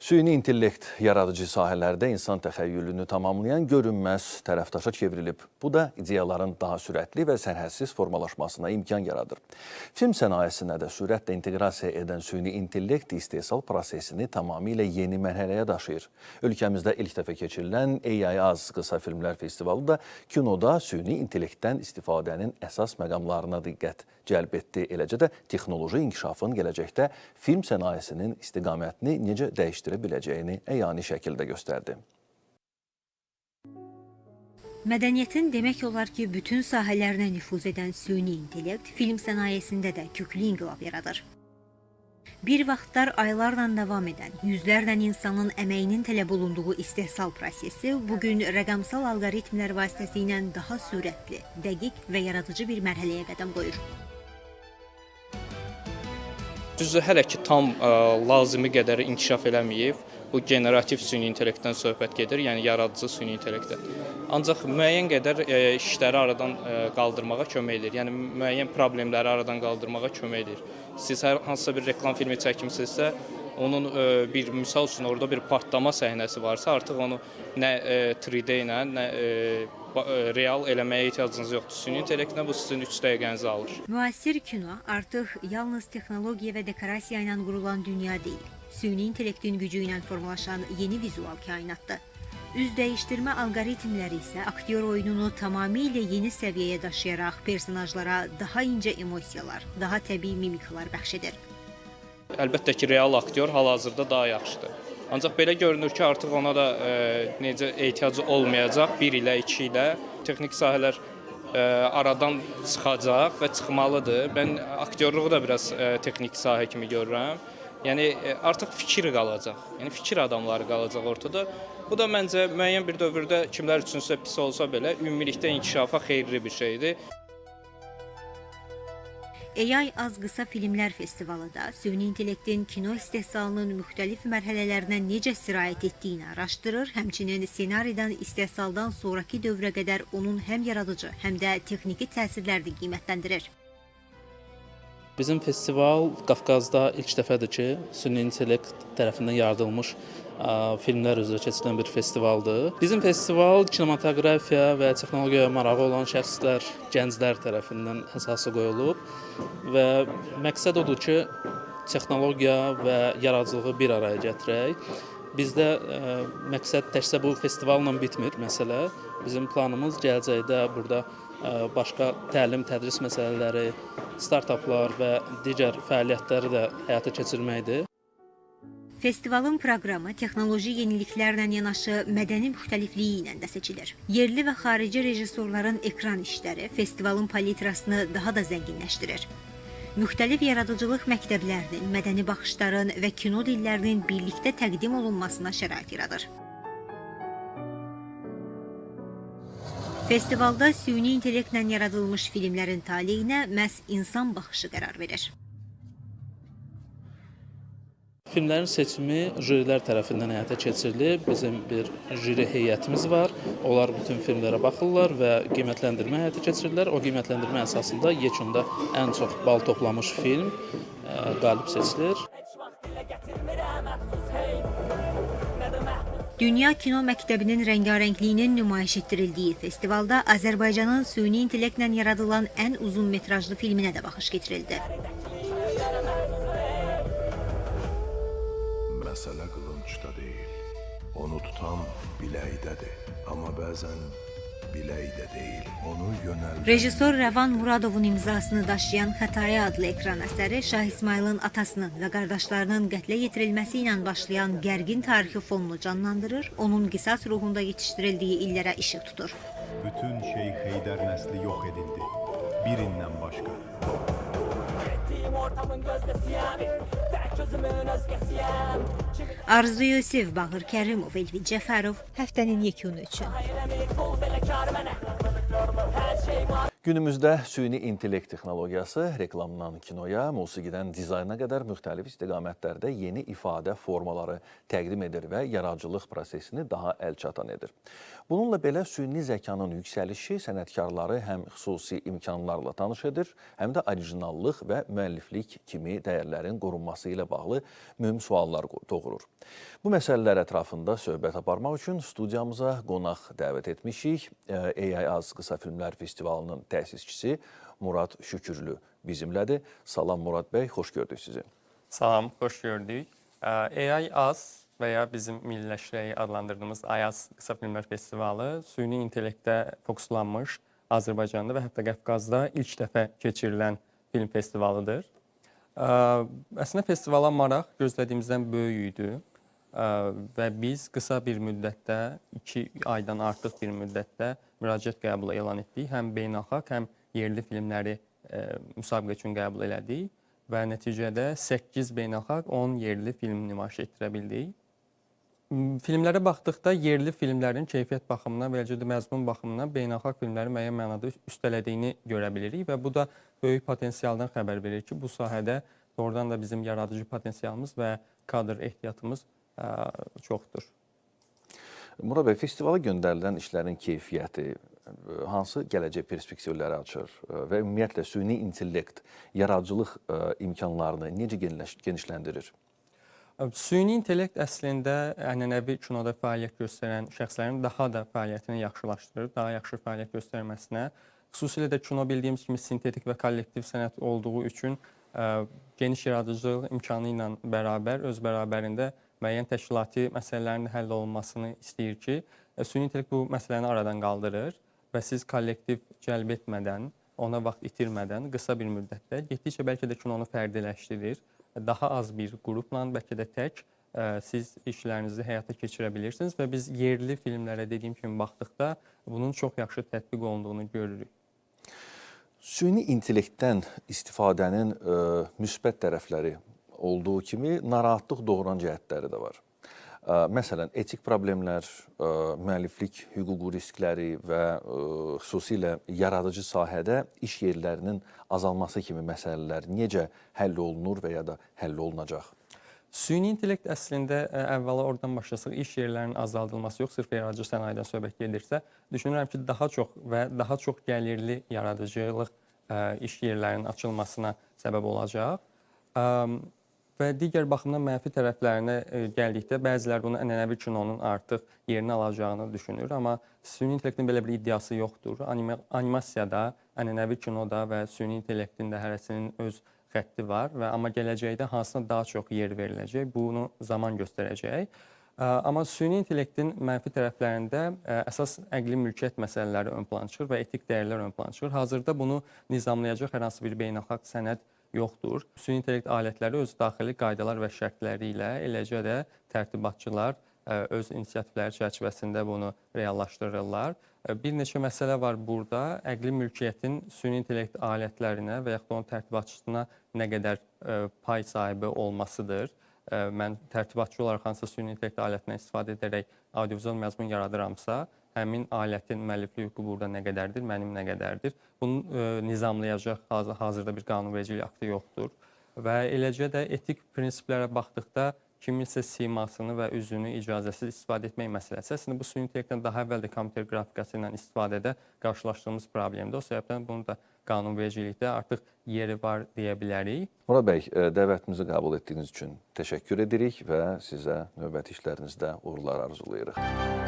Süni intellekt yaradıcı sahələrdə insan təxəyyülünü tamamlayan görünməz tərəfdaşa çevrilib. Bu da ideyaların daha sürətli və sərhədsiz formalaşmasına imkan yaradır. Film sənayesinə də sürətlə inteqrasiya edən süni intellekt istehsal prosesini tamamilə yeni mərhələyə daşıyır. Ölkəmizdə ilk dəfə keçirilən AI Az qısa filmlər festivalı da kinoda süni intellektdən istifadənin əsas məqamlarına diqqət cəlb etdi. Eləcə də texnoloji inkişafın gələcəkdə film sənayesinin istiqamətini necə dəyişdirə biləcəyini əyani şəkildə göstərdi. Mədəniyyətin demək olar ki, bütün sahələrinə nüfuz edən süni intellekt film sənayesində də köklü inqilab yaradır. Bir vaxtlar aylarla davam edən, yüzlərlə insanın əməyinin tələb olunduğu istehsal prosesi bugün rəqəmsal alqoritmlər vasitəsilə daha sürətli, dəqiq və yaradıcı bir mərhələyə qədəm qoyur. Düzdür, hələ ki tam lazımi qədər inkişaf eləməyib. Bu generativ süni intellektdən söhbət gedir, yəni yaradıcı süni intellektdən. Ancaq müəyyən qədər işləri aradan qaldırmağa kömək edir. Yəni müəyyən problemləri aradan qaldırmağa kömək edir. Siz hər hansısa bir reklam filmi çəkimsinizsə, onun bir misal üçün orada bir partlama səhnəsi varsa, artıq onu nə 3D ilə, nə real eləməyə ehtiyacınız yoxdur. Süni intellektlə bu sizin 3 dəqiqənizi alır. Müasir kino artıq yalnız texnologiya və dekorasiya ilə qurulan dünya deyil. Süni intellektin gücü ilə formalaşan yeni vizual kainatdır. Üz dəyişdirmə alqoritmləri isə aktyor oyununu tamamilə yeni səviyyəyə daşıyaraq personajlara daha incə emosiyalar, daha təbii mimikalar bəxş edir. Əlbəttə ki, real aktyor hal-hazırda daha yaxşıdır. Ancaq belə görünür ki, artıq ona da necə ehtiyacı olmayacaq, 1 ilə, 2 ilə texnik sahələr aradan çıxacaq və çıxmalıdır. Mən aktyorluğu da biraz texnik sahə kimi görürəm. Yəni artıq fikir qalacaq, yəni fikir adamları qalacaq ortada. Bu da məncə müəyyən bir dövrdə kimlər üçünsə pis olsa belə ümumilikdə inkişafa xeyirli bir şeydir. AI Az qısa filmlər festivalı da süni intellektin kino istehsalının müxtəlif mərhələlərinə necə sirayət etdiyini araşdırır, həmçinin ssenaridən istehsaldan sonraki dövrə qədər onun həm yaradıcı, həm də texniki təsirlərini qiymətləndirir. Bizim festival Qafqazda ilk dəfədir ki, süni intellekt tərəfindən yaradılmış filmlər üzrə keçirilən bir festivaldır. Bizim festival kinematografiya və texnologiyaya marağı olan şəxslər, gənclər tərəfindən əsası qoyulub və məqsəd odur ki, texnologiya və yaradıcılığı bir araya gətirək. Bizdə məqsəd təkcə bu festivalla bitmir məsələ. Bizim planımız gələcəkdə burada başqa təlim, tədris məsələləri, startaplar və digər fəaliyyətləri də həyata keçirməkdir. Festivalın proqramı texnoloji yeniliklərlə yanaşı mədəni müxtəlifliyi ilə də seçilir. Yerli və xarici rejissorların ekran işləri festivalın palitrasını daha da zənginləşdirir. Müxtəlif yaradıcılıq məktəblərinin, mədəni baxışların və kino dillərinin birlikdə təqdim olunmasına şərait yaradır. Festivalda süni intellektlə yaradılmış filmlərin taleyinə məhz insan baxışı qərar verir. Filmlərin seçimi jürilər tərəfindən həyata keçirilir. Bizim bir jüri heyətimiz var. Onlar bütün filmlərə baxırlar və qiymətləndirmə həyata keçirirlər. O qiymətləndirmə əsasında yekunda ən çox bal toplamış film qalib seçilir. Dünya Kino Məktəbinin rəngarəngliyinin nümayiş etdirildiyi festivalda Azərbaycanın süni intellektlə yaradılan ən uzun metrajlı filminə də baxış getirildi. Məsələ qılınçda deyil, onu tutan biləkdədir. Amma bəzən biləkdə deyil, onu yönəldir. Rejissor Rəvan Muradovun imzasını daşıyan Xətaya adlı ekran əsəri Şah İsmayılın atasının və qardaşlarının qətlə yetirilməsi ilə başlayan gərgin tarixi fonunu canlandırır, onun qisas ruhunda yetişdirildiyi illərə işıq tutur. Bütün Şeyx Heydər nəsli yox edildi, birindən başqa. Arzu Yusif, Bağır Kərimov, Elvin Cəfərov həftənin yekunu üçün. Günümüzdə süni intellekt texnologiyası reklamdan kinoya, musiqidən dizayna qədər müxtəlif istiqamətlərdə yeni ifadə formaları təqdim edir və yaradıcılıq prosesini daha əlçatan edir. Bununla belə süni zəkanın yüksəlişi sənətkarları həm xüsusi imkanlarla tanış edir, həm də orijinallıq və müəlliflik kimi dəyərlərin qorunması ilə bağlı mühüm suallar doğurur. Bu məsələlər ətrafında söhbət aparmaq üçün studiyamıza qonaq dəvət etmişik. AI Az Qısa Filmlər Festivalının təsisçisi Murad Şükürlü bizimlədir. Salam Murad bəy, xoş gördük sizi. Salam, xoş gördük. AI Az və ya bizim milliləşdirərək adlandırdığımız Ayaz Qısa Filmlər Festivalı süni intellektə fokuslanmış Azərbaycanda və hətta Qafqazda ilk dəfə keçirilən film festivalıdır. Əslində festivala maraq gözlədiyimizdən böyük idi və biz qısa bir müddətdə, 2 aydan artıq bir müddətdə müraciət qəbulu elan etdik. Həm beynəlxalq, həm yerli filmləri müsabiqə üçün qəbul elədik və nəticədə 8 beynəlxalq, 10 yerli film nümayiş etdirə bildik. Filmlərə baxdıqda yerli filmlərin keyfiyyət baxımından və eləcə də məzmun baxımından beynəlxalq filmləri müəyyən mənada üstələdiyini görə bilirik və bu da böyük potensialdan xəbər verir ki, bu sahədə doğrudan da bizim yaradıcı potensialımız və kadr ehtiyatımız çoxdur. Murad bəy, festivala göndərilən işlərin keyfiyyəti hansı gələcək perspektivləri açır və ümumiyyətlə süni intellekt yaradıcılıq imkanlarını necə genişləndirir? Süni intellekt əslində ənənəvi kinoda fəaliyyət göstərən şəxslərin daha da fəaliyyətini yaxşılaşdırır, daha yaxşı fəaliyyət göstərməsinə. Xüsusilə də kino bildiyimiz kimi sintetik və kollektiv sənət olduğu üçün geniş yaradıcılıq imkanı ilə bərabər, öz bərabərində müəyyən təşkilati məsələlərin həll olunmasını istəyir ki, süni intellekt bu məsələni aradan qaldırır və siz kollektiv cəlb etmədən, ona vaxt itirmədən qısa bir müddətdə getdikcə bəlkə də kinonu fərdiləşdirir. Daha az bir qrupla, bəlkə də tək siz işlərinizi həyata keçirə bilirsiniz və biz yerli filmlərə dediyim kimi baxdıqda bunun çox yaxşı tətbiq olunduğunu görürük. Süni intellektdən istifadənin müsbət tərəfləri olduğu kimi narahatlıq doğuran cəhətləri də var. Məsələn, etik problemlər, müəlliflik hüququ riskləri və xüsusilə yaradıcı sahədə iş yerlərinin azalması kimi məsələlər necə həll olunur və ya da həll olunacaq? Süni intellekt əslində əvvəla oradan başlasaq, iş yerlərinin azaldılması yox, sırf yaradıcı sənayedən söhbət gedirsə, düşünürəm ki, daha çox və daha çox gəlirli yaradıcılıq iş yerlərinin açılmasına səbəb olacaq. Və digər baxımdan mənfi tərəflərinə gəldikdə bəziləri bunu ənənəvi kinonun artıq yerini alacağını düşünür, amma süni intellektin belə bir iddiası yoxdur. Animasiyada, ənənəvi kinoda və süni intellektin də hərəsinin öz xətti var və amma gələcəkdə hansına daha çox yer veriləcək, bunu zaman göstərəcək. Amma süni intellektin mənfi tərəflərində əsas əqli mülkiyyət məsələləri ön plana çıxır və etik dəyərlər ön plana çıxır. Hazırda bunu nizamlayacaq hər hansı bir beynəlxalq sənəd yoxdur. Süni intellekt alətləri öz daxili qaydalar və şərtləri ilə, eləcə də tərtibatçılar öz inisiativləri çərçivəsində bunu reallaşdırırlar. Bir neçə məsələ var burada. Əqli mülkiyyətin süni intellekt alətlərinə və yaxud da onun tərtibatçısına nə qədər pay sahibi olmasıdır. Mən tərtibatçı olaraq hansısa süni intellekt alətindən istifadə edərək audiovizual məzmun yaradıramsa, həmin alətin müəlliflik hüququ burada nə qədərdir, mənim nə qədərdir? Bunu nizamlayacaq hazırda bir qanunvericilik aktı yoxdur. Və eləcə də etik prinsiplərə baxdıqda kiminsə simasını və üzünü icazəsiz istifadə etmək məsələsi. Əslində bu süni intellektdən daha əvvəl də kompüter qrafikası ilə istifadədə qarşılaşdığımız problemdir. O səbəbdən bunu da qanunvericilikdə artıq yeri var deyə bilərik. Murad bəy, dəvətimizi qəbul etdiyiniz üçün təşəkkür edirik və sizə növbəti işlərinizdə uğurlar arzulayırıq.